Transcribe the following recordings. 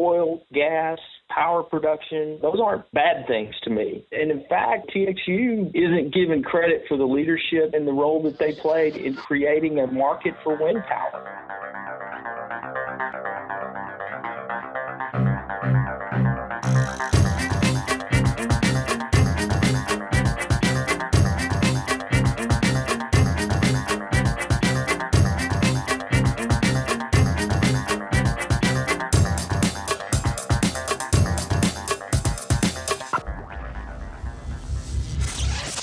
oil, gas, power production, those aren't bad things to me. And in fact, TXU isn't given credit for the leadership and the role that they played in creating a market for wind power.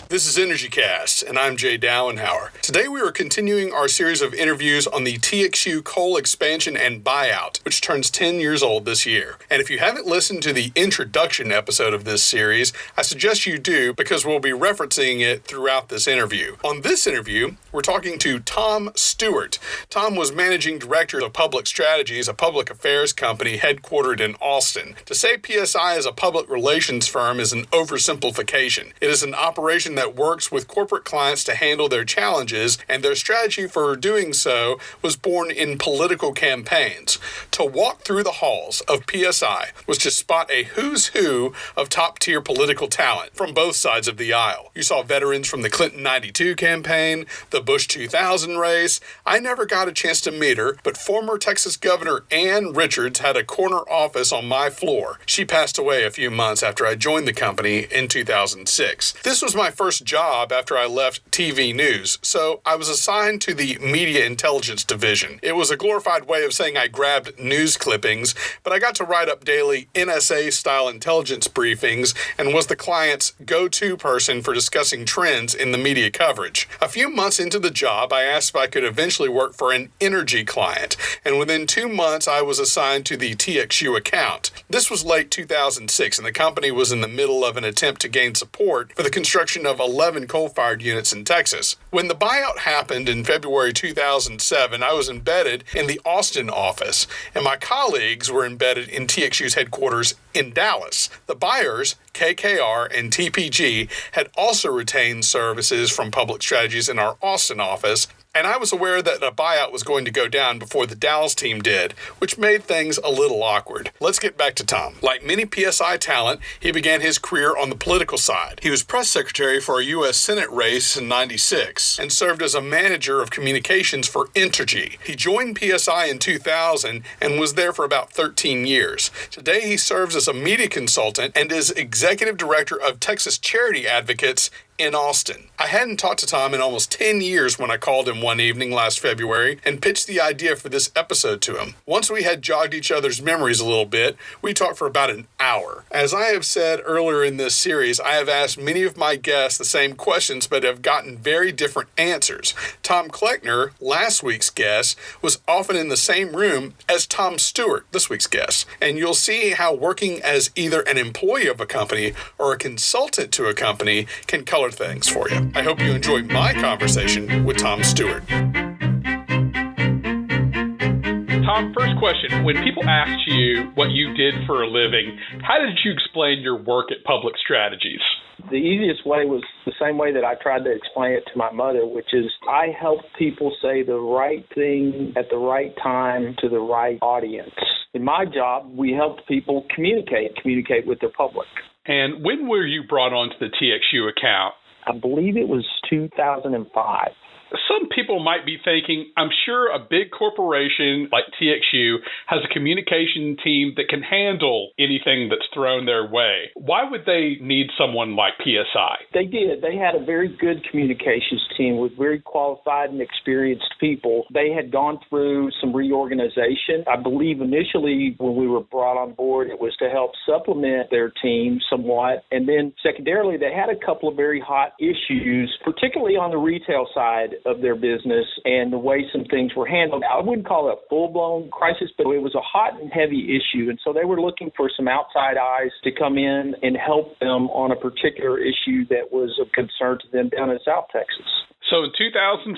This is EnergyCast, and I'm Jay Dowenhauer. Today we are continuing our series of interviews on the TXU coal expansion and buyout, which turns 10 years old this year. And if you haven't listened to the introduction episode of this series, I suggest you do because we'll be referencing it throughout this interview. On this interview, we're talking to Tom Stewart. Tom was managing director of Public Strategies, a public affairs company headquartered in Austin. To say PSI is a public relations firm is an oversimplification. It is an operation that works with corporate clients to handle their challenges, and their strategy for doing so was born in political campaigns. To walk through the halls of PSI was to spot a who's who of top-tier political talent from both sides of the aisle. You saw veterans from the Clinton 92 campaign, the Bush 2000 race. I never got a chance to meet her, but former Texas Governor Ann Richards had a corner office on my floor. She passed away a few months after I joined the company in 2006. This was my first job after I left TV news, so I was assigned to the Media Intelligence Division. It was a glorified way of saying I grabbed news clippings, but I got to write up daily NSA-style intelligence briefings and was the client's go-to person for discussing trends in the media coverage. A few months into the job, I asked if I could eventually work for an energy client, and within 2 months, I was assigned to the TXU account. This was late 2006, and the company was in the middle of an attempt to gain support for the construction of 11 coal-fired units in Texas. When the buyout happened in February 2007, I was embedded in the Austin office, and my colleagues were embedded in TXU's headquarters in Dallas. The buyers, KKR and TPG, had also retained services from Public Strategies in our Austin office, and I was aware that a buyout was going to go down before the Dallas team did, which made things a little awkward. Let's get back to Tom. Like many PSI talent, he began his career on the political side. He was press secretary for a U.S. Senate race in '96 and served as a manager of communications for Entergy. He joined PSI in 2000 and was there for about 13 years. Today, he serves as a media consultant and is executive director of Texas Charity Advocates in Austin. I hadn't talked to Tom in almost 10 years when I called him one evening last February and pitched the idea for this episode to him. Once we had jogged each other's memories a little bit, we talked for about an hour. As I have said earlier in this series, I have asked many of my guests the same questions but have gotten very different answers. Tom Kleckner, last week's guest, was often in the same room as Tom Stewart, this week's guest. And you'll see how working as either an employee of a company or a consultant to a company can color things for you. I hope you enjoyed my conversation with Tom Stewart. Tom, first question. When people asked you what you did for a living, how did you explain your work at Public Strategies? The easiest way was the same way that I tried to explain it to my mother, which is I help people say the right thing at the right time to the right audience. In my job, we helped people communicate with the public. And when were you brought onto the TXU account? I believe it was 2005. Some people might be thinking, I'm sure a big corporation like TXU has a communication team that can handle anything that's thrown their way. Why would they need someone like PSI? They did. They had a very good communications team with very qualified and experienced people. They had gone through some reorganization. I believe initially when we were brought on board, it was to help supplement their team somewhat. And then secondarily, they had a couple of very hot issues, particularly on the retail side of their business and the way some things were handled. I wouldn't call it a full-blown crisis, but it was a hot and heavy issue. And so they were looking for some outside eyes to come in and help them on a particular issue that was of concern to them down in South Texas. So in 2006,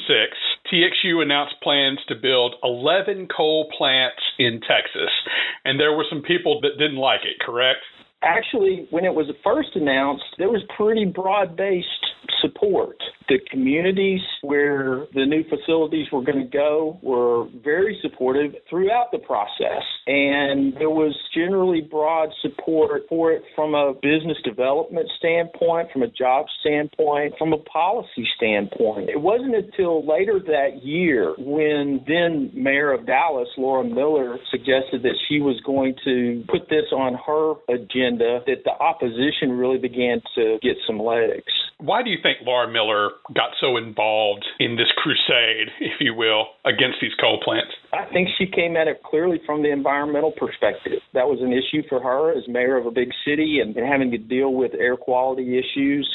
TXU announced plans to build 11 coal plants in Texas. And there were some people that didn't like it, correct? Actually, when it was first announced, there was pretty broad-based support. The communities where the new facilities were going to go were very supportive throughout the process. And there was generally broad support for it from a business development standpoint, from a job standpoint, from a policy standpoint. It wasn't until later that year when then Mayor of Dallas, Laura Miller, suggested that she was going to put this on her agenda that the opposition really began to get some legs. Why do you think Laura Miller got so involved in this crusade, if you will, against these coal plants? I think she came at it clearly from the environmental perspective. That was an issue for her as mayor of a big city and having to deal with air quality issues.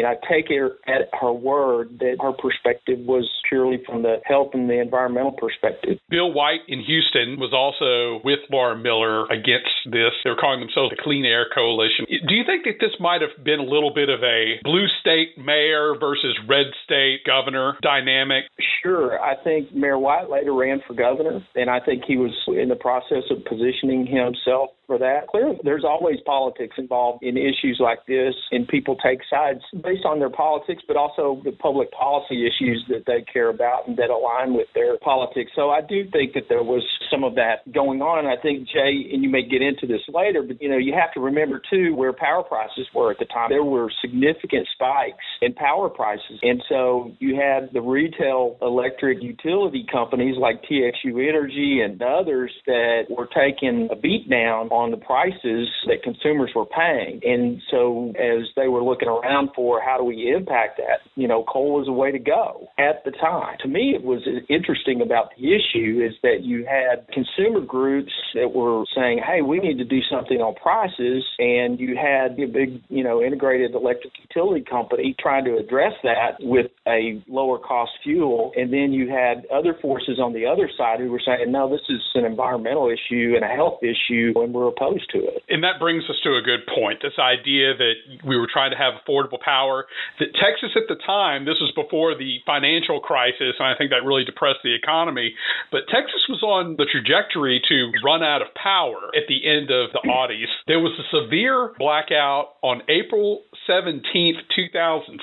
I take her at her word that her perspective was purely from the health and the environmental perspective. Bill White in Houston was also with Laura Miller against this. They were calling themselves the Clean Air Coalition. Do you think that this might have been a little bit of a blue state mayor versus red state governor dynamic? Sure. I think Mayor White later ran for governor, and I think he was in the process of positioning himself for that. Clearly, there's always politics involved in issues like this, and people take sides based on their politics, but also the public policy issues that they care about and that align with their politics. So I do think that there was some of that going on. And I think, Jay, and you may get into this later, but, you have to remember, too, where power prices were at the time. There were significant spikes in power prices. And so you had the retail electric utility companies like TXU Energy and others that were taking a beat down on the prices that consumers were paying. And so as they were looking around for how do we impact that, coal was a way to go at the time. To me, it was interesting about the issue is that you had consumer groups that were saying, hey, we need to do something on prices. And you had a big, integrated electric utility company trying to address that with a lower cost fuel. And then you had other forces on the other side who were saying, no, this is an environmental issue and a health issue, and we're opposed to it. And that brings us to a good point, this idea that we were trying to have affordable power, that Texas at the time, this was before the financial crisis, and I think that really depressed the economy, but Texas was on the trajectory to run out of power at the end of the Audis. There was a severe blackout on April 17th, 2006.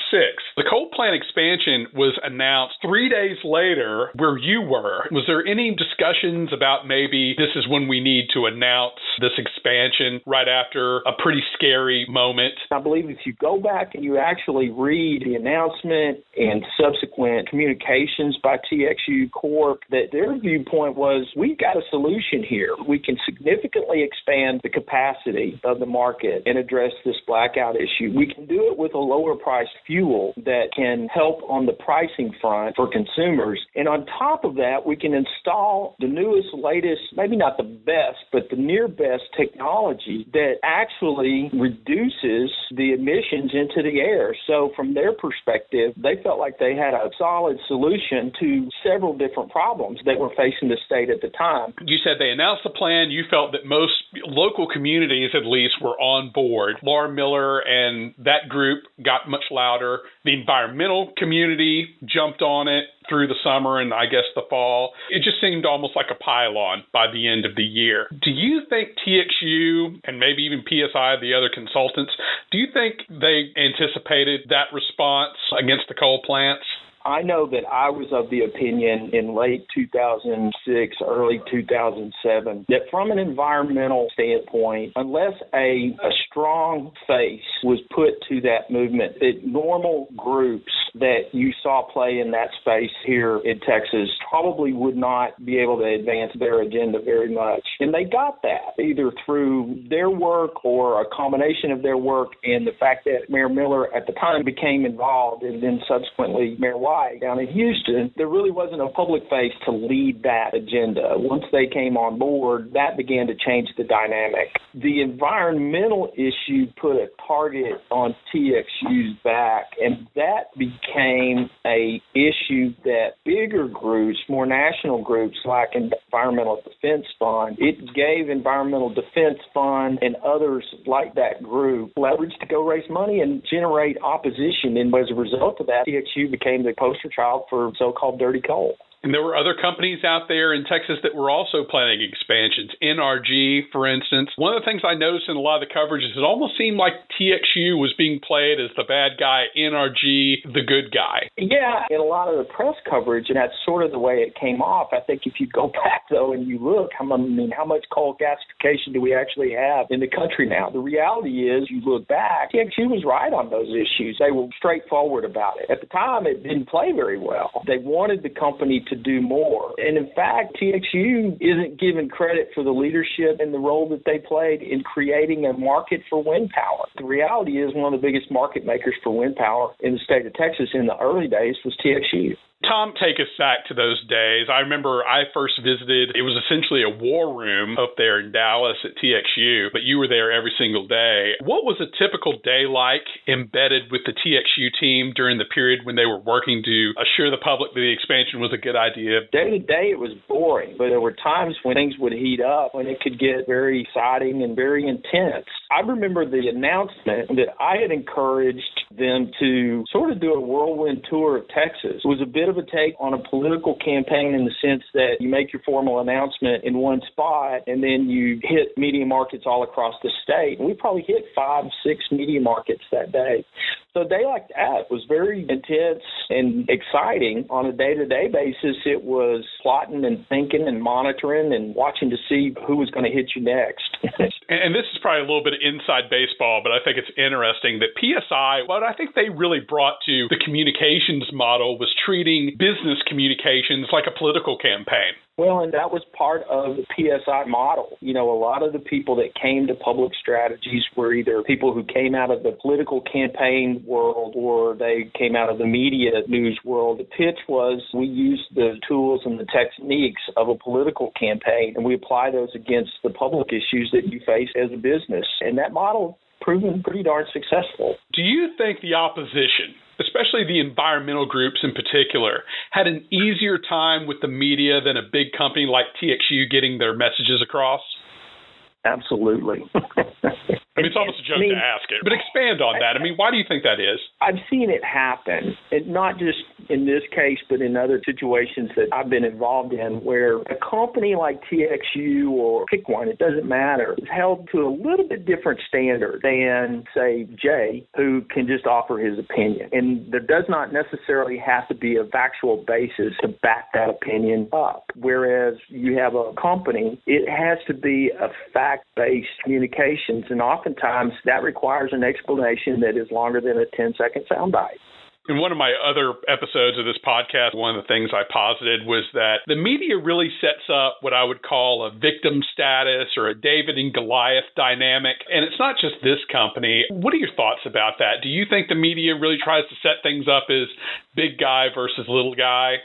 The coal plant expansion was announced 3 days later where you were. Was there any discussions about maybe this is when we need to announce this expansion right after a pretty scary moment? I believe if you go back and you actually read the announcement and subsequent communications by TXU Corp, that their viewpoint was, we've got a solution here. We can significantly expand the capacity of the market and address this blackout issue. We can do it with a lower priced fuel that can help on the pricing front for consumers. And on top of that, we can install the newest, latest, maybe not the best, but the near best technology that actually reduces the emissions into the air. So from their perspective, they felt like they had a solid solution to several different problems that were facing the state at the time. You said they announced the plan. You felt that most local communities, at least, were on board. Laura Miller and that group got much louder. The environmental community jumped on it through the summer and I guess the fall. It just seemed almost like a pile-on by the end of the year. Do you think TXU and maybe even PSI, the other consultants, do you think they anticipated that response against the coal plants? I know that I was of the opinion in late 2006, early 2007, that from an environmental standpoint, unless a strong face was put to that movement, that normal groups that you saw play in that space here in Texas probably would not be able to advance their agenda very much. And they got that either through their work or a combination of their work and the fact that Mayor Miller at the time became involved and then subsequently Mayor White down in Houston. There really wasn't a public face to lead that agenda. Once they came on board, that began to change the dynamic. The environmental issue put a target on TXU's back, and that became a issue that bigger groups, more national groups like Environmental Defense Fund, it gave Environmental Defense Fund and others like that group leverage to go raise money and generate opposition. And as a result of that, TXU became the poster child for so-called dirty coal. And there were other companies out there in Texas that were also planning expansions. NRG, for instance. One of the things I noticed in a lot of the coverage is it almost seemed like TXU was being played as the bad guy, NRG, the good guy. Yeah, in a lot of the press coverage, and that's sort of the way it came off. I think if you go back, though, and you look, how much coal gasification do we actually have in the country now? The reality is, you look back, TXU was right on those issues. They were straightforward about it. At the time, it didn't play very well. They wanted the company to do more. And in fact, TXU isn't given credit for the leadership and the role that they played in creating a market for wind power. The reality is one of the biggest market makers for wind power in the state of Texas in the early days was TXU. Tom, take us back to those days. I remember I first visited, it was essentially a war room up there in Dallas at TXU, but you were there every single day. What was a typical day like embedded with the TXU team during the period when they were working to assure the public that the expansion was a good idea? Day to day, it was boring, but there were times when things would heat up, when it could get very exciting and very intense. I remember the announcement that I had encouraged them to sort of do a whirlwind tour of Texas. It was a bit of a take on a political campaign in the sense that you make your formal announcement in one spot and then you hit media markets all across the state. And we probably hit 5-6 media markets that day. So a day like that was very intense and exciting. On a day-to-day basis, it was plotting and thinking and monitoring and watching to see who was going to hit you next. And this is probably a little bit of inside baseball, but I think it's interesting that PSI, what I think they really brought to the communications model was treating business communications like a political campaign. Well, and that was part of the PSI model. You know, a lot of the people that came to public strategies were either people who came out of the political campaign world or they came out of the media news world. The pitch was we use the tools and the techniques of a political campaign and we apply those against the public issues that you face as a business. And that model proven pretty darn successful. Do you think the opposition, especially the environmental groups in particular, had an easier time with the media than a big company like TXU getting their messages across? Absolutely. I mean, it's almost a joke to ask it, but expand on that. I mean, why do you think that is? I've seen it happen, and not just in this case, but in other situations that I've been involved in where a company like TXU or pick one, it doesn't matter, is held to a little bit different standard than, say, Jay, who can just offer his opinion. And there does not necessarily have to be a factual basis to back that opinion up. Whereas you have a company, it has to be a fact-based communications, and oftentimes that requires an explanation that is longer than a 10-second soundbite. In one of my other episodes of this podcast, one of the things I posited was that the media really sets up what I would call a victim status or a David and Goliath dynamic. And it's not just this company. What are your thoughts about that? Do you think the media really tries to set things up as big guy versus little guy?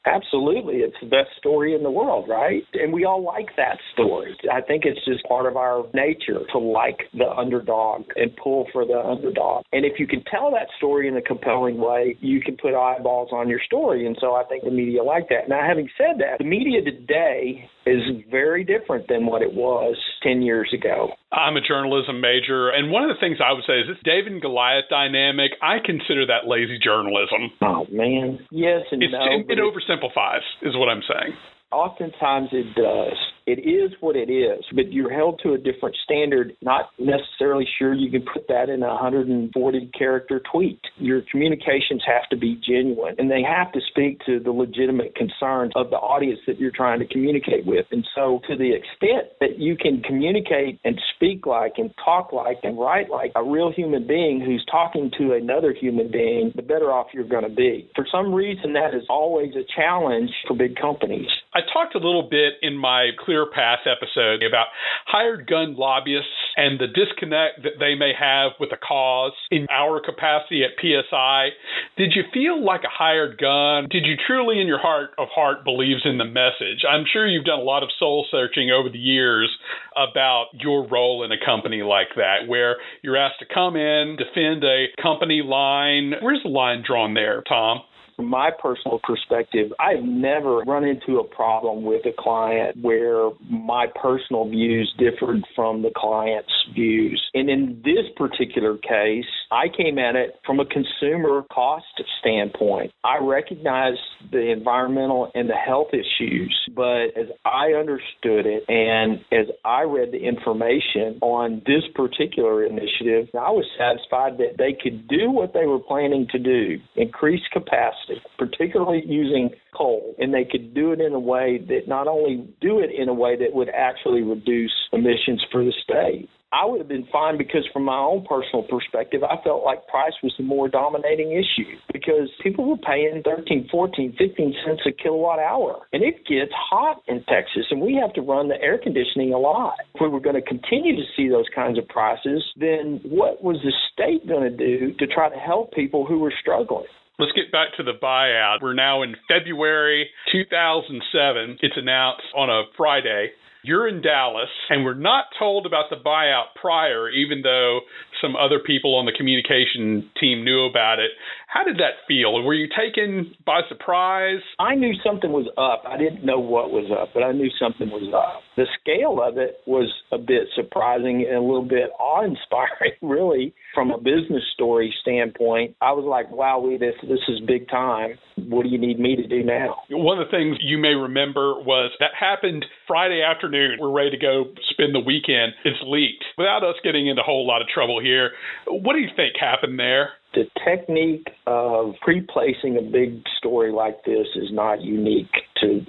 Absolutely. It's the best story in the world, right? And we all like that story. I think it's just part of our nature to like the underdog and pull for the underdog. And if you can tell that story in a compelling way, you can put eyeballs on your story. And so I think the media like that. Now, having said that, the media today is very different than what it was 10 years ago. I'm a journalism major, and one of the things I would say is this David and Goliath dynamic, I consider that lazy journalism. Oh, man. Yes and no. It oversimplifies, is what I'm saying. Oftentimes it does. It is what it is, but you're held to a different standard, not necessarily sure you can put that in a 140-character tweet. Your communications have to be genuine, and they have to speak to the legitimate concerns of the audience that you're trying to communicate with. And so to the extent that you can communicate and speak like and talk like and write like a real human being who's talking to another human being, the better off you're going to be. For some reason, that is always a challenge for big companies. I talked a little bit in my Clear Path episode about hired gun lobbyists and the disconnect that they may have with a cause. In our capacity at PSI, did you feel like a hired gun? Did you truly in your heart of heart believes in the message? I'm sure you've done a lot of soul searching over the years about your role in a company like that, where you're asked to come in, defend a company line. Where's the line drawn there, Tom? from my personal perspective, I've never run into a problem with a client where my personal views differed from the client's views. And in this particular case, I came at it from a consumer cost standpoint. I recognized the environmental and the health issues, but as I understood it and as I read the information on this particular initiative, I was satisfied that they could do what they were planning to do, increase capacity, particularly using coal, and they could do it in a way that not only do it in a way that would actually reduce emissions for the state. I would have been fine because from my own personal perspective, I felt like price was the more dominating issue because people were paying 13, 14, 15 cents a kilowatt hour. And it gets hot in Texas, and we have to run the air conditioning a lot. If we were going to continue to see those kinds of prices, then what was the state going to do to try to help people who were struggling? Let's get back to the buyout. We're now in February 2007. It's announced on a Friday. You're in Dallas, and we're not told about the buyout prior, even though some other people on the communication team knew about it. How did that feel? Were you taken by surprise? I knew something was up. I didn't know what was up, but I knew something was up. The scale of it was a bit surprising and a little bit awe-inspiring, really, from a business story standpoint. I was like, wow, this is big time. What do you need me to do now? One of the things you may remember was that happened Friday afternoon. We're ready to go spend the weekend. It's leaked. Without us getting into a whole lot of trouble here, what do you think happened there? The technique of pre-placing a big story like this is not unique to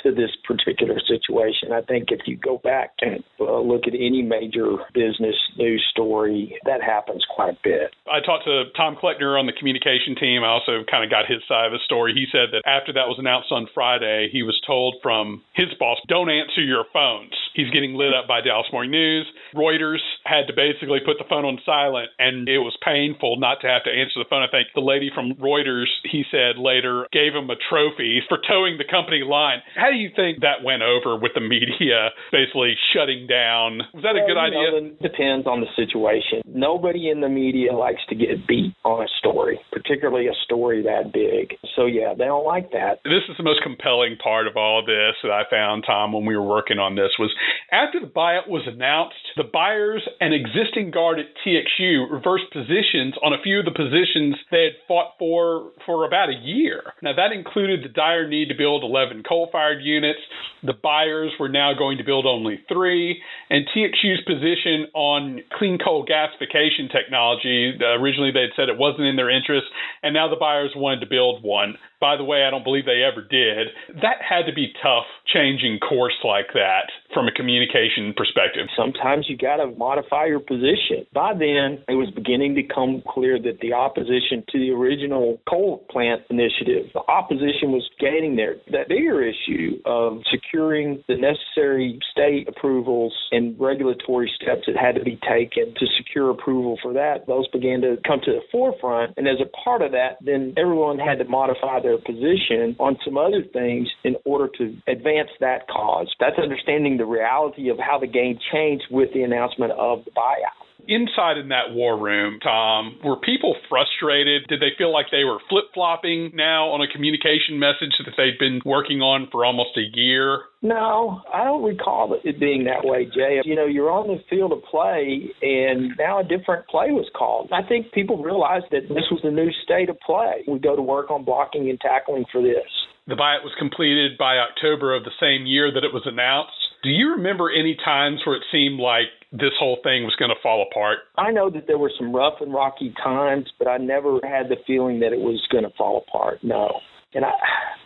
to this particular situation. I think if you go back and look at any major business news story, that happens quite a bit. I talked to Tom Kleckner on the communication team. I also kind of got his side of the story. He said that after that was announced on Friday, he was told from his boss, don't answer your phones. He's getting lit up by Dallas Morning News. Reuters had to basically put the phone on silent, and it was painful not to have to answer the phone. I think the lady from Reuters, he said later, gave him a trophy for towing the company line. How do you think that went over with the media basically shutting down? Was that a good idea? It depends on the situation. Nobody in the media likes to get beat on a story, particularly a story that big. So, yeah, they don't like that. This is the most compelling part of all this that I found, Tom, when we were working on this, was after the buyout was announced, the buyers and existing guard at TXU reversed positions on a few of the positions they had fought for about a year. Now, that included the dire need to build 11 coal-fired units. The buyers were now going to build only 3, and TXU's position on clean coal gasification technology, originally they had said it wasn't in their interest, and now the buyers wanted to build one. By the way, I don't believe they ever did. That had to be tough, changing course like that from a communication perspective. Sometimes you got to modify your position. By then, it was beginning to come clear that the opposition to the original coal plant initiative, the opposition was gaining there. That bigger issue of securing the necessary state approvals and regulatory steps that had to be taken to secure approval for that, those began to come to the forefront. And as a part of that, then everyone had to modify their position on some other things in order to advance that cause. That's understanding the reality of how the game changed with the announcement of the buyout. Inside in that war room, Tom, were people frustrated? Did they feel like they were flip-flopping now on a communication message that they'd been working on for almost a year? No, I don't recall it being that way, Jay. You know, you're on the field of play, and now a different play was called. I think people realized that this was the new state of play. We go to work on blocking and tackling for this. The buyout was completed by October of the same year that it was announced. Do you remember any times where it seemed like this whole thing was going to fall apart? I know that there were some rough and rocky times, but I never had the feeling that it was going to fall apart, no. And I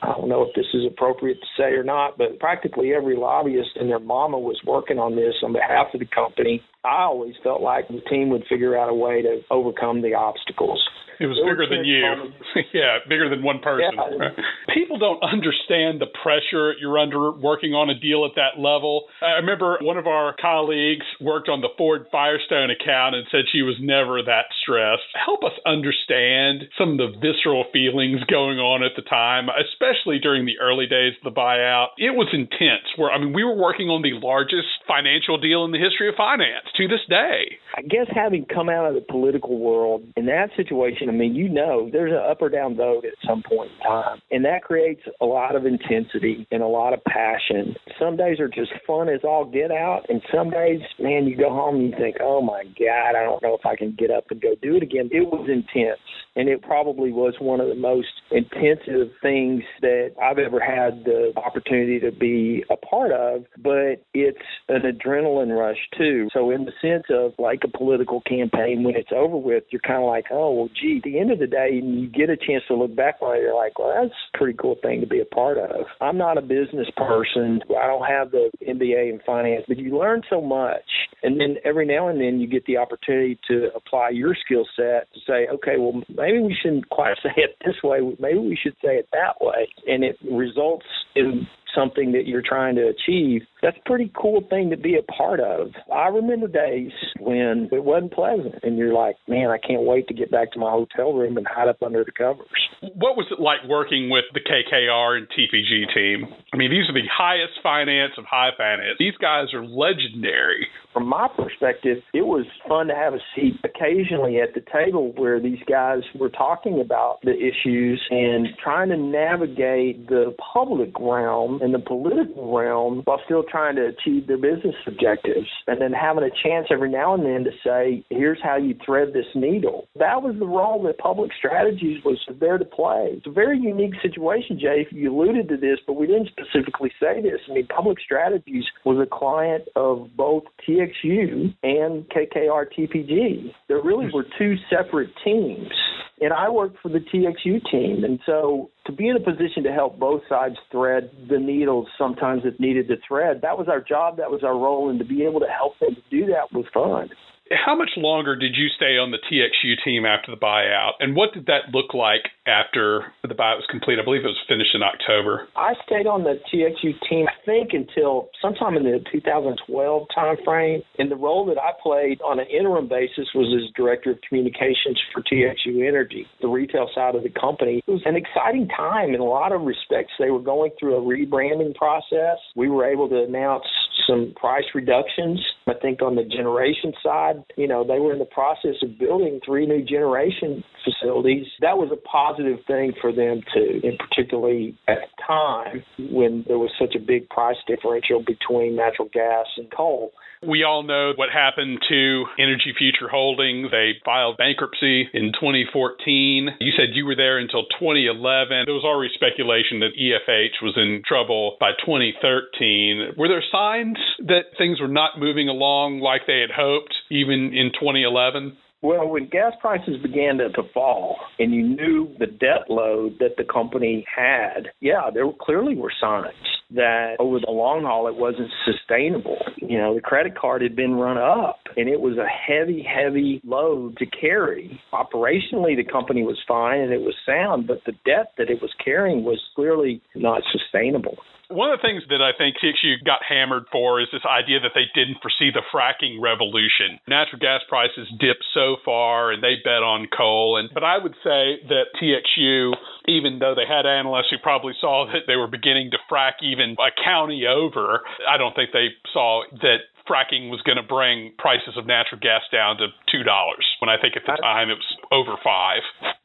don't know if this is appropriate to say or not, but practically every lobbyist and their mama was working on this on behalf of the company. I always felt like the team would figure out a way to overcome the obstacles. It was bigger than you. Yeah, bigger than one person. Yeah. People don't understand the pressure you're under working on a deal at that level. I remember one of our colleagues worked on the Ford Firestone account and said she was never that stressed. Help us understand some of the visceral feelings going on at the time, especially during the early days of the buyout. It was intense. We were working on the largest financial deal in the history of finance. to this day. I guess having come out of the political world, in that situation, I mean, there's an up or down vote at some point in time. And that creates a lot of intensity and a lot of passion. Some days are just fun as all get out. And some days, man, you go home and you think, oh, my God, I don't know if I can get up and go do it again. It was intense. And it probably was one of the most intensive things that I've ever had the opportunity to be a part of. But it's an adrenaline rush, too. So in the sense of like a political campaign, when it's over with, you're kind of like, oh, well, gee, at the end of the day, you get a chance to look back on it, you're like, well, that's a pretty cool thing to be a part of. I'm not a business person. I don't have the MBA in finance, but you learn so much. And then every now and then you get the opportunity to apply your skill set to say, okay, well, maybe we shouldn't quite say it this way. Maybe we should say it that way. And it results in something that you're trying to achieve. That's a pretty cool thing to be a part of. I remember days when it wasn't pleasant, and you're like, man, I can't wait to get back to my hotel room and hide up under the covers. What was it like working with the KKR and TPG team? I mean, these are the highest finance of high finance. These guys are legendary. From my perspective, it was fun to have a seat occasionally at the table where these guys were talking about the issues and trying to navigate the public realm and the political realm while still trying to achieve their business objectives. And then having a chance every now and then to say, here's how you thread this needle. That was the role that Public Strategies was there to play. It's a very unique situation, Jay. You alluded to this, but we didn't specifically say this. I mean, Public Strategies was a client of both TXU and KKR TPG. There really were two separate teams. And I worked for the TXU team. And so to be in a position to help both sides thread the needles sometimes it needed to thread, that was our job, that was our role. And to be able to help them to do that was fun. How much longer did you stay on the TXU team after the buyout? And what did that look like after the buyout was complete? I believe it was finished in October. I stayed on the TXU team, I think, until sometime in the 2012 timeframe. And the role that I played on an interim basis was as Director of Communications for TXU Energy, the retail side of the company. It was an exciting time in a lot of respects. They were going through a rebranding process. We were able to announce some price reductions. I think on the generation side, they were in the process of building 3 new generation facilities. That was a positive thing for them too, and particularly at the time when there was such a big price differential between natural gas and coal. We all know what happened to Energy Future Holdings. They filed bankruptcy in 2014. You said you were there until 2011. There was already speculation that EFH was in trouble by 2013. Were there signs that things were not moving along like they had hoped, even in 2011? Well, when gas prices began to fall and you knew the debt load that the company had, there clearly were signs that over the long haul it wasn't sustainable. The credit card had been run up and it was a heavy, heavy load to carry. Operationally, the company was fine and it was sound, but the debt that it was carrying was clearly not sustainable. One of the things that I think TXU got hammered for is this idea that they didn't foresee the fracking revolution. Natural gas prices dipped so far and they bet on coal. But I would say that TXU, even though they had analysts who probably saw that they were beginning to frack even a county over, I don't think they saw that fracking was going to bring prices of natural gas down to $2, when I think at the time it was over $5.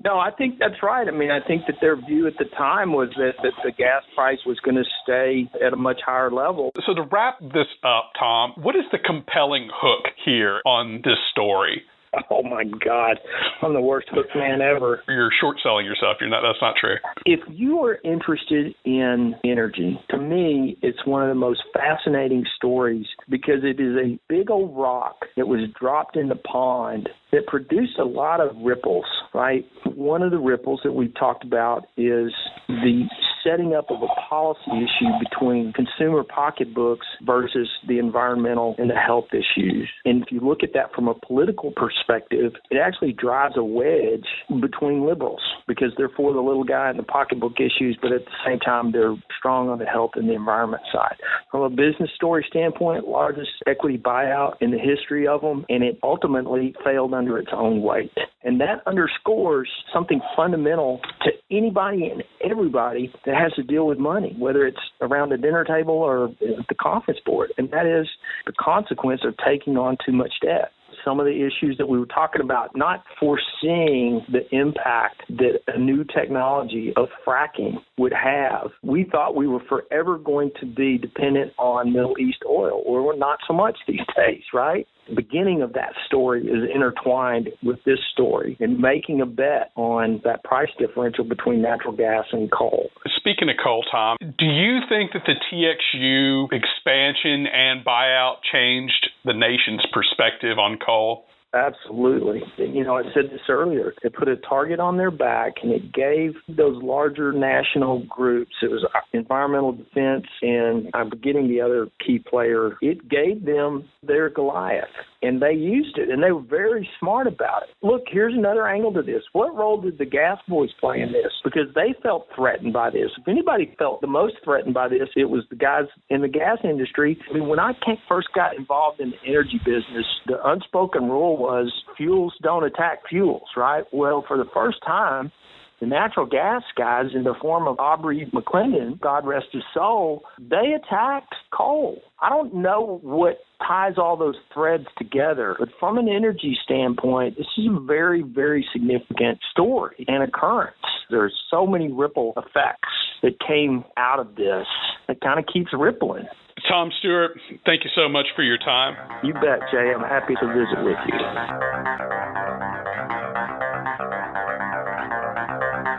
No, I think that's right. I mean, I think that their view at the time was that the gas price was going to stay at a much higher level. So to wrap this up, Tom, what is the compelling hook here on this story? Oh, my God. I'm the worst hook man ever. You're short-selling yourself. That's not true. If you are interested in energy, to me, it's one of the most fascinating stories because it is a big old rock that was dropped in the pond that produced a lot of ripples, right? One of the ripples that we've talked about is the setting up of a policy issue between consumer pocketbooks versus the environmental and the health issues. And if you look at that from a political perspective, it actually drives a wedge between liberals because they're for the little guy in the pocketbook issues, but at the same time, they're strong on the health and the environment side. From a business story standpoint, largest equity buyout in the history of them, and it ultimately failed under its own weight. And that underscores something fundamental to anybody and everybody that has to deal with money, whether it's around the dinner table or at the conference board, and that is the consequence of taking on too much debt. Some of the issues that we were talking about, not foreseeing the impact that a new technology of fracking would have. We thought we were forever going to be dependent on Middle East oil, or we're not so much these days, right? The beginning of that story is intertwined with this story and making a bet on that price differential between natural gas and coal. Speaking of coal, Tom, do you think that the TXU expansion and buyout changed the nation's perspective on coal? Absolutely. I said this earlier. It put a target on their back, and it gave those larger national groups, it was Environmental Defense, and I'm forgetting the other key player, it gave them their Goliath, and they used it, and they were very smart about it. Look, here's another angle to this. What role did the gas boys play in this? Because they felt threatened by this. If anybody felt the most threatened by this, it was the guys in the gas industry. I mean, when I first got involved in the energy business, the unspoken rule was fuels don't attack fuels, right? Well, for the first time, the natural gas guys, in the form of Aubrey McClendon, God rest his soul, they attacked coal. I don't know what ties all those threads together, but from an energy standpoint, this is a very, very significant story and occurrence. There's so many ripple effects that came out of this that kind of keeps rippling. Tom Stewart, thank you so much for your time. You bet, Jay. I'm happy to visit with you.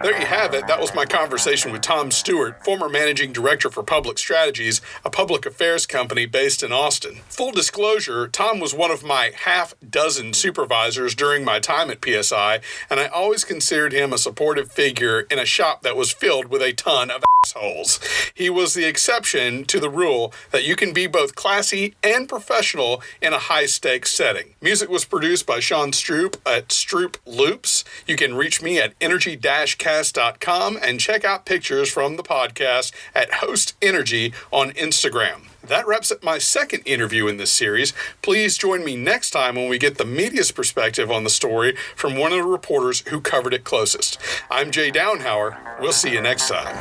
There you have it. That was my conversation with Tom Stewart, former managing director for Public Strategies, a public affairs company based in Austin. Full disclosure, Tom was one of my half-dozen supervisors during my time at PSI, and I always considered him a supportive figure in a shop that was filled with a ton of assholes. He was the exception to the rule that you can be both classy and professional in a high-stakes setting. Music was produced by Sean Stroop at Stroop Loops. You can reach me at energy-cast.com and check out pictures from the podcast at Host Energy on Instagram. That wraps up my second interview in this series. Please join me next time when we get the media's perspective on the story from one of the reporters who covered it closest. I'm Jay Downhauer. We'll see you next time.